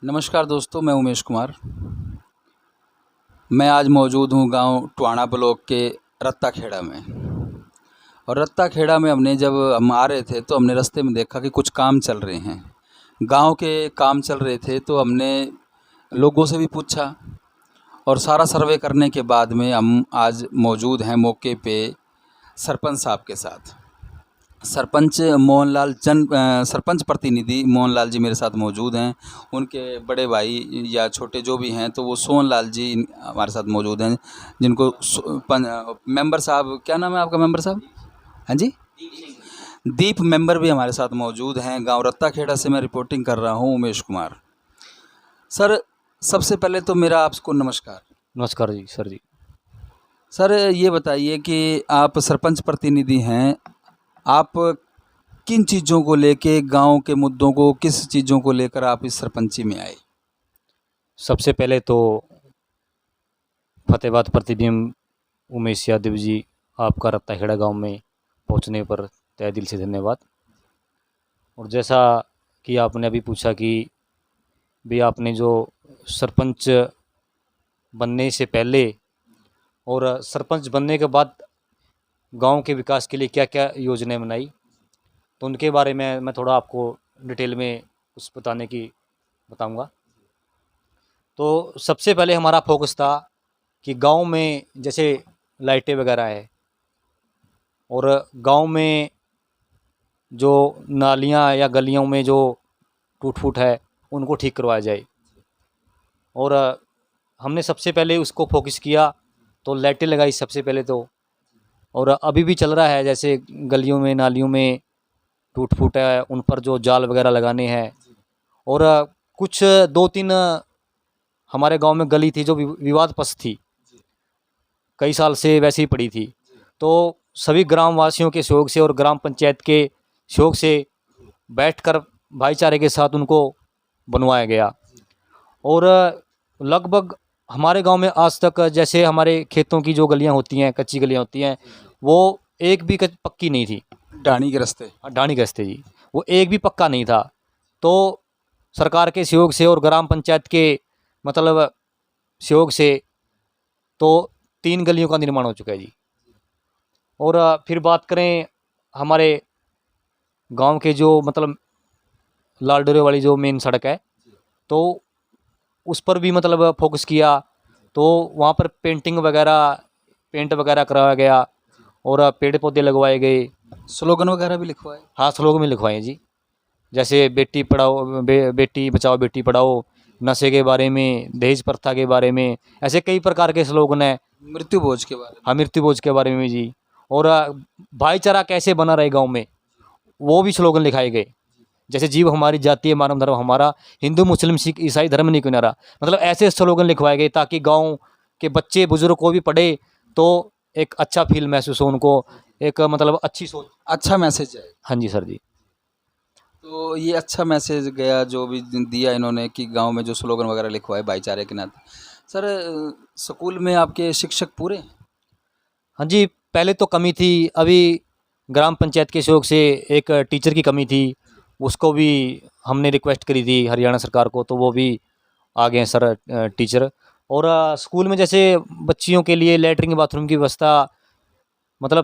नमस्कार दोस्तों, मैं उमेश कुमार। मैं आज मौजूद हूँ गांव टुआना ब्लॉक के रत्ता खेड़ा में। और रत्ता खेड़ा में जब हम आ रहे थे तो हमने रास्ते में देखा कि कुछ काम चल रहे हैं। गांव के काम चल रहे थे तो हमने लोगों से भी पूछा और सारा सर्वे करने के बाद में हम आज मौजूद हैं मौके पे सरपंच साहब के साथ। सरपंच प्रतिनिधि मोहनलाल जी मेरे साथ मौजूद हैं। उनके बड़े भाई या छोटे जो भी हैं तो वो सोहनलाल जी हमारे साथ मौजूद हैं, जिनको मेंबर साहब, क्या नाम है आपका मेंबर साहब? हाँ जी, दीप मेंबर भी हमारे साथ मौजूद हैं। गांव रत्ता खेड़ा से मैं रिपोर्टिंग कर रहा हूं, उमेश कुमार। सर, सबसे पहले तो मेरा आपको नमस्कार। नमस्कार जी सर जी। सर, ये बताइए कि आप सरपंच प्रतिनिधि हैं, आप किन चीज़ों को लेके, गांव के मुद्दों को, किस चीज़ों को लेकर आप इस सरपंची में आए? सबसे पहले तो फतेहाबाद प्रतिबिंब उमेश यादव जी, आपका रत्ताखेड़ा गांव में पहुंचने पर तहे दिल से धन्यवाद। और जैसा कि आपने अभी पूछा कि भी आपने जो सरपंच बनने से पहले और सरपंच बनने के बाद गांव के विकास के लिए क्या क्या योजनाएं बनाई, तो उनके बारे में मैं थोड़ा आपको डिटेल में कुछ बताऊंगा। तो सबसे पहले हमारा फोकस था कि गांव में जैसे लाइटें वगैरह है और गांव में जो नालियां या गलियों में जो टूट फूट है उनको ठीक करवाया जाए। और हमने सबसे पहले उसको फोकस किया, तो लाइटें लगाई सबसे पहले तो। और अभी भी चल रहा है, जैसे गलियों में नालियों में टूट फूट है उन पर जो जाल वगैरह लगाने हैं। और कुछ दो तीन हमारे गांव में गली थी जो विवादग्रस्त थी, कई साल से वैसे ही पड़ी थी, तो सभी ग्रामवासियों के सहयोग से और ग्राम पंचायत के सहयोग से बैठकर भाईचारे के साथ उनको बनवाया गया। और लगभग हमारे गांव में आज तक, जैसे हमारे खेतों की जो गलियां होती हैं, कच्ची गलियां होती हैं, वो एक भी पक्की नहीं थी। ढाणी के रास्ते? ढाणी के रास्ते जी, वो एक भी पक्का नहीं था। तो सरकार के सहयोग से और ग्राम पंचायत के मतलब सहयोग से तो 3 गलियों का निर्माण हो चुका है जी। और फिर बात करें हमारे गांव के जो लाल डोरे वाली जो मेन सड़क है, तो उस पर भी फोकस किया। तो वहाँ पर पेंट वगैरह कराया गया और पेड़ पौधे लगवाए गए। स्लोगन वगैरह भी लिखवाए? हाँ, स्लोगन में लिखवाए जी, जैसे बेटी पढ़ाओ बेटी बचाओ बेटी पढ़ाओ, नशे के बारे में, दहेज प्रथा के बारे में, ऐसे कई प्रकार के स्लोगन हैं। मृत्यु भोज के बारे में? हाँ, मृत्यु भोज के बारे में जी। और भाईचारा कैसे बना रहे गांव में, वो भी स्लोगन लिखाए गए, जैसे जीव हमारी जातीय मानव धर्म हमारा, हिंदू मुस्लिम सिख ईसाई धर्म नहीं किनारा। ऐसे स्लोगन लिखवाए गए ताकि गांव के बच्चे बुजुर्ग को भी पढ़े तो एक अच्छा फील महसूस हो, उनको एक अच्छी सोच, अच्छा मैसेज है। हाँ जी सर जी। तो ये अच्छा मैसेज गया जो भी दिया इन्होंने कि गांव में जो स्लोगन वगैरह लिखवाए भाईचारे के नाते। सर, स्कूल में आपके शिक्षक पूरे? हाँ जी, पहले तो कमी थी, अभी ग्राम पंचायत के सहयोग से एक टीचर की कमी थी, उसको भी हमने रिक्वेस्ट करी थी हरियाणा सरकार को, तो वो भी आ गए हैं सर टीचर। और स्कूल में जैसे बच्चियों के लिए लैट्रिन बाथरूम की व्यवस्था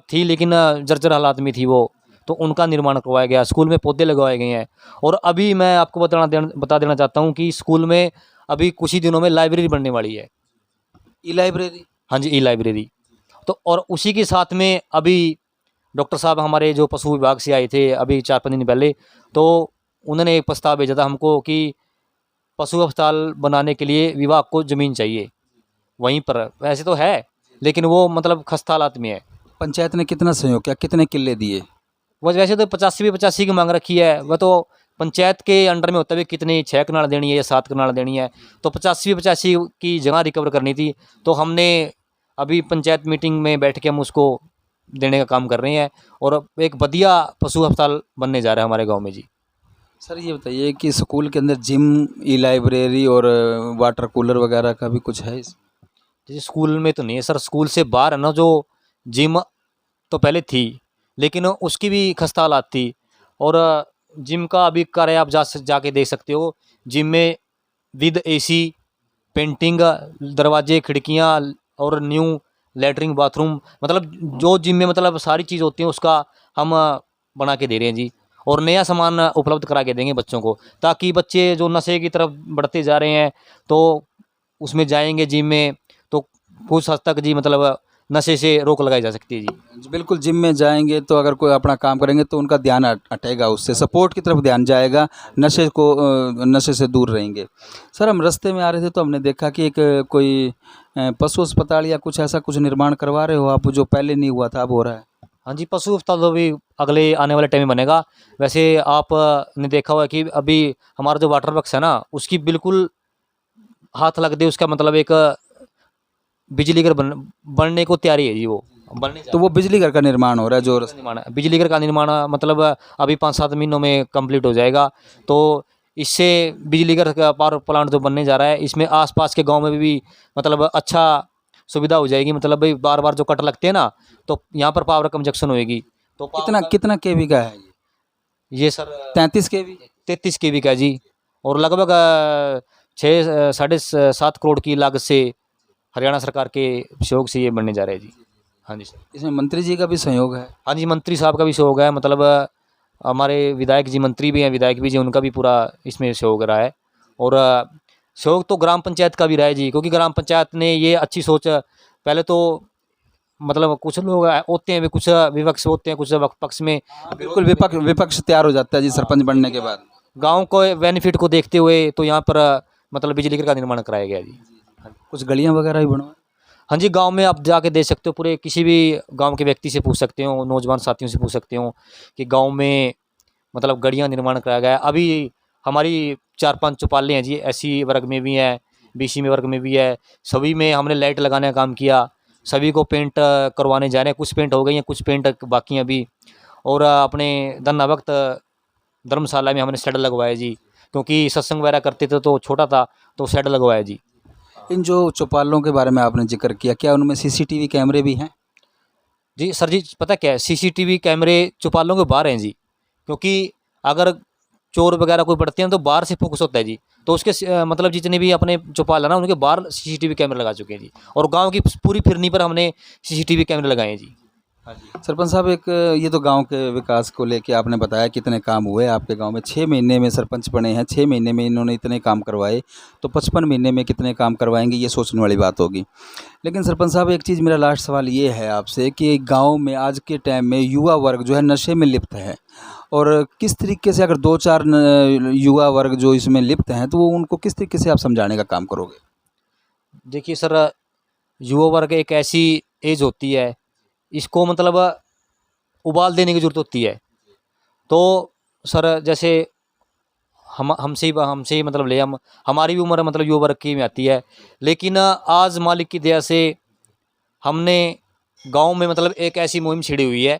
थी, लेकिन जर्जर हालात में थी वो, तो उनका निर्माण करवाया गया। स्कूल में पौधे लगवाए गए हैं। और अभी मैं आपको बता देना चाहता हूँ कि स्कूल में अभी कुछ ही दिनों में लाइब्रेरी बनने वाली है। ई लाइब्रेरी? हाँ जी, ई लाइब्रेरी। तो और उसी के साथ में अभी डॉक्टर साहब हमारे जो पशु विभाग से आए थे अभी 4-5 दिन पहले, तो उन्होंने एक प्रस्ताव भेजा था हमको कि पशु अस्पताल बनाने के लिए विभाग को ज़मीन चाहिए वहीं पर। वैसे तो है, लेकिन वो खस्ता हालात में है। पंचायत ने कितना सहयोग किया, कितने किले दिए? वह वैसे तो 85 की मांग रखी है, वह तो पंचायत के अंडर में होता है कितनी 6 कनाल देनी है या 7 कनाल देनी है, तो 85 की जगह रिकवर करनी थी। तो हमने अभी पंचायत मीटिंग में बैठ के हम उसको देने का काम कर रहे हैं और एक बढ़िया पशु अस्पताल बनने जा रहा है हमारे गांव में जी। सर, ये बताइए कि स्कूल के अंदर जिम, ई लाइब्रेरी और वाटर कूलर वगैरह का भी कुछ है इस? जैसे स्कूल में तो नहीं है सर, स्कूल से बाहर है ना जो जिम, तो पहले थी लेकिन उसकी भी खस्ता हालात थी। और जिम का अभी कार्य आप जाके देख सकते हो। जिम में विद एसी, पेंटिंग, दरवाजे, खिड़कियाँ और न्यू लेटरिंग बाथरूम, मतलब जो जिम में मतलब सारी चीज़ होती है उसका हम बना के दे रहे हैं जी। और नया सामान उपलब्ध करा के देंगे बच्चों को, ताकि बच्चे जो नशे की तरफ बढ़ते जा रहे हैं तो उसमें जाएंगे जिम में, तो कुछ हद तक जी मतलब नशे से रोक लगाई जा सकती है जी। जी, बिल्कुल जिम में जाएंगे तो अगर कोई अपना काम करेंगे तो उनका ध्यान हटेगा, उससे सपोर्ट की तरफ ध्यान जाएगा, नशे से दूर रहेंगे। सर हम रास्ते में आ रहे थे तो हमने देखा कि एक कोई पशु अस्पताल या कुछ ऐसा कुछ निर्माण करवा रहे हो आप, जो पहले नहीं हुआ था अब हो रहा है। हाँ जी, पशु अस्पताल तो अभी अगले आने वाले टाइम में बनेगा। वैसे आप ने देखा होगा कि अभी हमारा जो वाटर वर्क्स है ना, उसकी बिल्कुल हाथ लग दे उसका मतलब एक बिजली घर बनने को तैयारी है जी, वो बनने जा तो वो बिजली घर का निर्माण हो रहा है जो का निर्माण है। बिजली घर का निर्माण मतलब अभी 5-7 महीनों में कंप्लीट हो जाएगा। तो इससे बिजली घर का पावर प्लांट जो बनने जा रहा है, इसमें आसपास के गांव में भी मतलब अच्छा सुविधा हो जाएगी। मतलब भाई बार बार जो कट लगते हैं ना, तो यहाँ पर पावर कम जंक्शन होएगी। तो कितना कितना केवी का है ये सर 33 केवी। 33 केवी का जी। और लगभग 6-7.5 करोड़ की लागत से हरियाणा सरकार के सहयोग से ये बनने जा रहे हैं जी। हाँ जी सर। इसमें मंत्री जी का भी सहयोग है। हाँ जी, मंत्री साहब का भी सहयोग है। मतलब हमारे विधायक जी, मंत्री भी हैं, विधायक भी जी, उनका भी पूरा इसमें सहयोग रहा है। और सहयोग तो ग्राम पंचायत का भी रहा है जी, क्योंकि ग्राम पंचायत ने ये अच्छी सोच पहले तो मतलब कुछ लोग होते हैं वे, कुछ विपक्ष होते हैं, कुछ पक्ष में, बिल्कुल विपक्ष विपक्ष तैयार हो जाता है जी सरपंच बनने के बाद। गांव को बेनिफिट को देखते हुए तो यहाँ पर मतलब बिजली घर का निर्माण कराया गया जी। कुछ गलियां वगैरह भी बनवा। हाँ जी, गांव में आप जाके देख सकते हो, पूरे किसी भी गांव के व्यक्ति से पूछ सकते हो, नौजवान साथियों से पूछ सकते हो कि गांव में मतलब गड़ियाँ निर्माण कराया गया है। अभी हमारी 4-5 चौपालें हैं जी, एससी वर्ग में भी हैं, बीसी में वर्ग में भी है, सभी में हमने लाइट लगाने का काम किया। सभी को पेंट करवाने जा रहे हैं, कुछ पेंट हो गई हैं, कुछ पेंट बाकी हैं अभी। और अपने धन्ना वक्त धर्मशाला में हमने शेड लगवाया जी, क्योंकि सत्संग वगैरह करते थे तो छोटा था, तो शेड लगवाया जी। इन जो चौपालों के बारे में आपने जिक्र किया, क्या उनमें सीसीटीवी कैमरे भी हैं। जी सर जी, पता क्या है, सीसीटीवी कैमरे चौपालों के बाहर हैं जी, क्योंकि अगर चोर वगैरह कोई पड़ते हैं तो बाहर से फोकस होता है जी। तो उसके मतलब जितने भी अपने चौपाल है ना, उनके बाहर सीसीटीवी कैमरे लगा चुके हैं जी। और गांव की पूरी फिरनी पर हमने सीसीटीवी कैमरे लगाए हैं जी। हाँ जी। सरपंच साहब एक ये तो गांव के विकास को लेके आपने बताया कितने काम हुए आपके गांव में। 6 महीने में सरपंच बने हैं, 6 महीने में इन्होंने इतने काम करवाए, तो 55 महीने में कितने काम करवाएंगे, ये सोचने वाली बात होगी। लेकिन सरपंच साहब एक चीज़, मेरा लास्ट सवाल ये है आपसे कि गांव में आज के टाइम में युवा वर्ग जो है नशे में लिप्त है, और किस तरीके से अगर 2-4 युवा वर्ग जो इसमें लिप्त हैं तो वो उनको किस तरीके से आप समझाने का काम करोगे। देखिए सर, युवा वर्ग एक ऐसी एज होती है, इसको मतलब उबाल देने की ज़रूरत होती है। तो सर जैसे हमसे ही मतलब ले हम, हमारी भी उम्र मतलब युवा वर्ग की में आती है। लेकिन आज मालिक की दया से हमने गांव में मतलब एक ऐसी मुहिम छिड़ी हुई है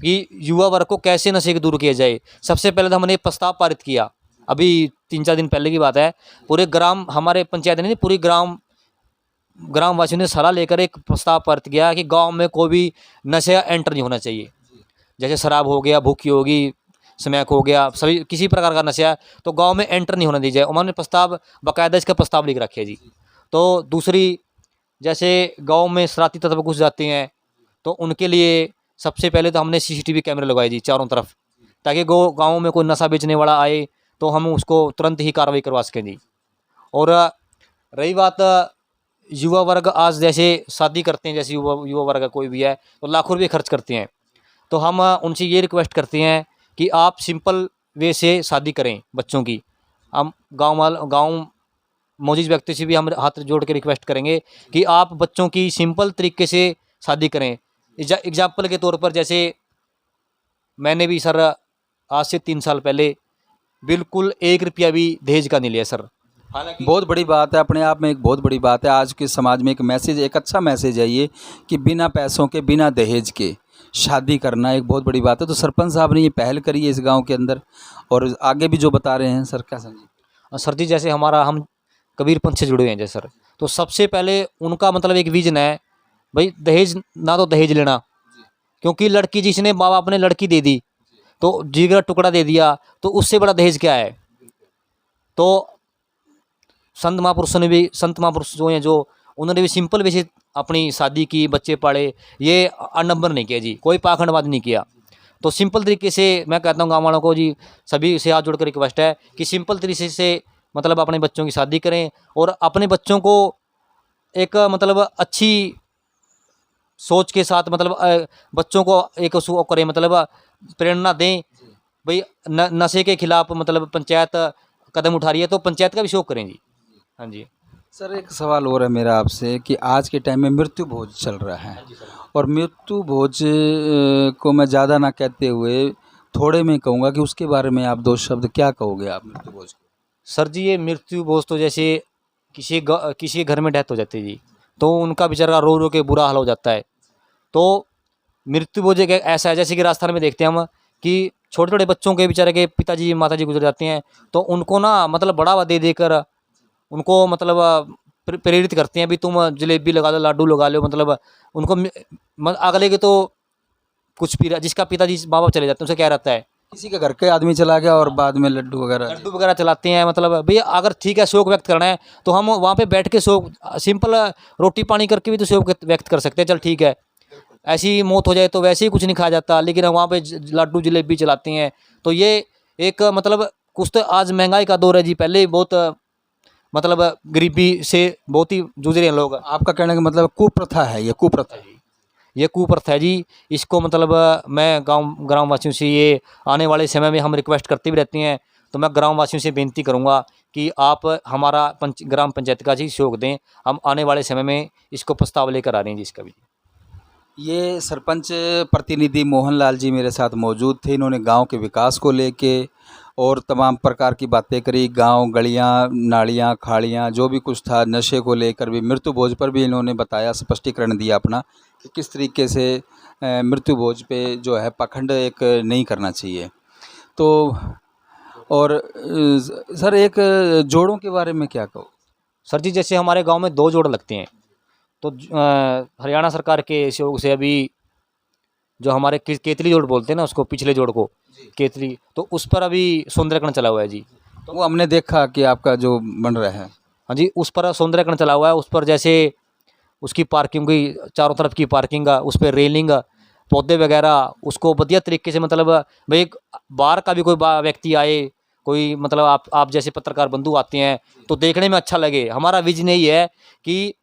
कि युवा वर्ग को कैसे नशे से दूर किया जाए। सबसे पहले तो हमने प्रस्ताव पारित किया, अभी 3-4 दिन पहले की बात है। पूरे ग्राम, हमारे पंचायत ने, पूरी ग्राम वासियों ने सलाह लेकर एक प्रस्ताव पारित किया कि गांव में कोई भी नशा एंटर नहीं होना चाहिए। जैसे शराब हो गया, भूखी होगी, स्मैक हो गया, सभी किसी प्रकार का नशा तो गांव में एंटर नहीं होना दी जाए। उन्होंने प्रस्ताव बाकायदा इसका प्रस्ताव लिख रखे जी। तो दूसरी, जैसे गांव में शरारती तत्व घुस जाते हैं तो उनके लिए सबसे पहले तो हमने सीसीटीवी कैमरे लगवाए जी चारों तरफ, ताकि गाँव में कोई नशा बेचने वाला आए तो हम उसको तुरंत ही कार्रवाई करवा सकें जी। और रही बात युवा वर्ग, आज जैसे शादी करते हैं, जैसे युवा वर्ग कोई भी है तो लाखों रुपये खर्च करते हैं। तो हम उनसे ये रिक्वेस्ट करते हैं कि आप सिंपल वे से शादी करें बच्चों की। हम गांव मौजूद व्यक्ति से भी हम हाथ जोड़ के रिक्वेस्ट करेंगे कि आप बच्चों की सिंपल तरीके से शादी करें। एग्जाम्पल के तौर पर, जैसे मैंने भी सर आज से 3 साल पहले बिल्कुल 1 रुपया भी दहेज का नहीं लिया सर। हालांकि बहुत बड़ी बात है, अपने आप में एक बहुत बड़ी बात है। आज के समाज में एक मैसेज, एक अच्छा मैसेज है ये कि बिना पैसों के, बिना दहेज के शादी करना एक बहुत बड़ी बात है। तो सरपंच साहब ने ये पहल करी है इस गांव के अंदर, और आगे भी जो बता रहे हैं सर, क्या समझिए। सर जी, जैसे हम कबीर पंथ से जुड़े हुए हैं जैसे सर, तो सबसे पहले उनका मतलब एक विजन है भाई, दहेज ना तो दहेज लेना, क्योंकि लड़की जिसने माँ बाप ने लड़की दे दी तो जिगर टुकड़ा दे दिया, तो उससे बड़ा दहेज क्या है। तो संत महापुरुष जो हैं, जो उन्होंने भी सिंपल वैसे अपनी शादी की, बच्चे पाले, ये अडंबर नहीं किया जी, कोई पाखंडवाद नहीं किया। तो सिंपल तरीके से मैं कहता हूँ गाँव वालों को जी, सभी से हाथ जोड़कर रिक्वेस्ट है कि सिंपल तरीके से मतलब अपने बच्चों की शादी करें और अपने बच्चों को एक मतलब अच्छी सोच के साथ मतलब बच्चों को एक उसको करें, मतलब प्रेरणा दें भाई, नशे के खिलाफ मतलब पंचायत कदम उठा रही है तो पंचायत का भी सहयोग करें जी। हाँ जी सर, एक सवाल और है मेरा आपसे कि आज के टाइम में मृत्यु भोज चल रहा है, और मृत्यु भोज को मैं ज़्यादा ना कहते हुए थोड़े में कहूँगा कि उसके बारे में आप 2 शब्द क्या कहोगे आप मृत्यु भोज को? सर जी, ये मृत्यु भोज तो जैसे किसी के घर में डेथ हो जाती है जी, तो उनका बेचारा रो रो के बुरा हाल हो जाता है। तो मृत्यु भोज एक ऐसा है, जैसे कि राजस्थान में देखते हैं हम कि छोटे छोटे बच्चों के बेचारे के पिताजी माताजी गुजर जाते हैं, तो उनको ना मतलब बढ़ावा दे देकर उनको मतलब प्रेरित करते हैं भी, तुम जलेबी लगा लो, लाडू लगा लो, मतलब उनको अगले के तो कुछ भी जिसका पिताजी माँ बाप चले जाते हैं उसे क्या रहता है, किसी के घर के आदमी चला गया और बाद में लड्डू वगैरह चलाते हैं। मतलब भैया अगर ठीक है शोक व्यक्त करना है तो हम वहाँ पे बैठ के शोक, सिंपल रोटी पानी करके भी तो शोक व्यक्त कर सकते हैं, चल ठीक है। ऐसी मौत हो जाए तो वैसे ही कुछ नहीं खाया जाता, लेकिन हम वहाँ पे लड्डू जलेबी चलाते हैं। तो ये एक मतलब कुछ तो आज महंगाई का दौर है जी, पहले ही बहुत मतलब गरीबी से बहुत ही जूझ रहे हैं लोग। आपका कहने का मतलब कुप्रथा है, ये कुप्रथा है। ये कुप्रथा है जी, इसको मतलब मैं ग्राम वासियों से ये आने वाले समय में हम रिक्वेस्ट करते भी रहते हैं, तो मैं ग्राम वासियों से बेनती करूंगा कि आप हमारा ग्राम पंचायत का जी सहयोग दें, हम आने वाले समय में इसको प्रस्ताव लेकर आ रहे हैं जी इसका भी। ये सरपंच प्रतिनिधि मोहनलाल जी मेरे साथ मौजूद थे। इन्होंने गांव के विकास को लेके और तमाम प्रकार की बातें करी, गांव, गलियां, नालियां, खाड़ियां, जो भी कुछ था, नशे को लेकर भी, मृत्यु भोज पर भी इन्होंने बताया, स्पष्टीकरण दिया अपना कि किस तरीके से मृत्यु भोज पे जो है पाखंड एक नहीं करना चाहिए। तो और सर, एक जोड़ों के बारे में क्या कहो? सर जी, जैसे हमारे गाँव में 2 जोड़ लगते हैं, तो हरियाणा सरकार के सहयोग से अभी जो हमारे केतली जोड़ बोलते हैं ना उसको, पिछले जोड़ को केतली, तो उस पर अभी सौंदर्यकरण चला हुआ है जी। तो वो हमने देखा कि आपका जो बन रहा है। हाँ जी, उस पर सौंदर्यकरण चला हुआ है। उस पर जैसे उसकी पार्किंग की, चारों तरफ की पार्किंग, उस पर रेलिंग, पौधे वगैरह, उसको बढ़िया तरीके से मतलब भाई बाहर का भी कोई व्यक्ति आए, कोई मतलब आप जैसे पत्रकार बंधु आते हैं तो देखने में अच्छा लगे। हमारा विजन यही है कि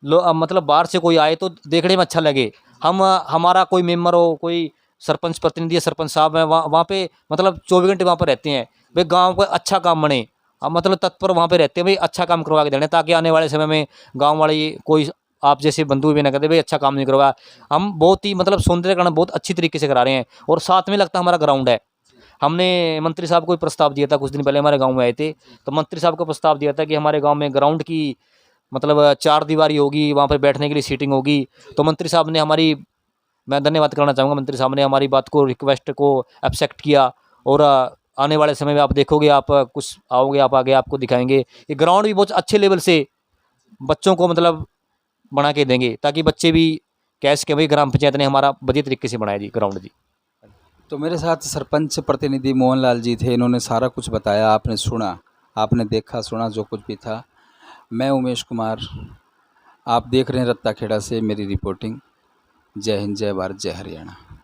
मतलब बाहर से कोई आए तो देखने में अच्छा लगे। हमारा कोई मेंबर हो, कोई सरपंच प्रतिनिधि या सरपंच साहब हैं, वहाँ पे मतलब 24 घंटे वहाँ पर रहते हैं भाई, गांव का अच्छा काम बने, हम मतलब तत्पर वहाँ पे रहते हैं भाई, अच्छा काम करवा के देने, ताकि आने वाले समय में गांव वाले कोई आप जैसे बंधु भी ना कहते भाई अच्छा काम नहीं करवाया। हम बहुत ही मतलब सौंदर्यकरण बहुत अच्छी तरीके से करा रहे हैं, और साथ में लगता हमारा ग्राउंड है। हमने मंत्री साहब को प्रस्ताव दिया था, कुछ दिन पहले हमारे गाँव में आए थे, तो मंत्री साहब को प्रस्ताव दिया था कि हमारे गाँव में ग्राउंड की मतलब 4 दीवारी होगी, वहाँ पर बैठने के लिए सीटिंग होगी। तो मंत्री साहब ने मैं धन्यवाद करना चाहूँगा, मंत्री साहब ने हमारी बात को, रिक्वेस्ट को एक्सेप्ट किया, और आने वाले समय में आप देखोगे, आप कुछ आओगे, आप आगे आपको दिखाएंगे ये ग्राउंड भी बहुत अच्छे लेवल से बच्चों को मतलब बना के देंगे, ताकि बच्चे भी कैश के भाई ग्राम पंचायत ने हमारा बढ़िया तरीके से बनाया जी ग्राउंड जी। तो मेरे साथ सरपंच प्रतिनिधि मोहनलाल जी थे, इन्होंने सारा कुछ बताया, आपने सुना, आपने देखा सुना जो कुछ भी था। मैं उमेश कुमार, आप देख रहे हैं रत्ता खेड़ा से मेरी रिपोर्टिंग। जय हिंद, जय भारत, जय हरियाणा।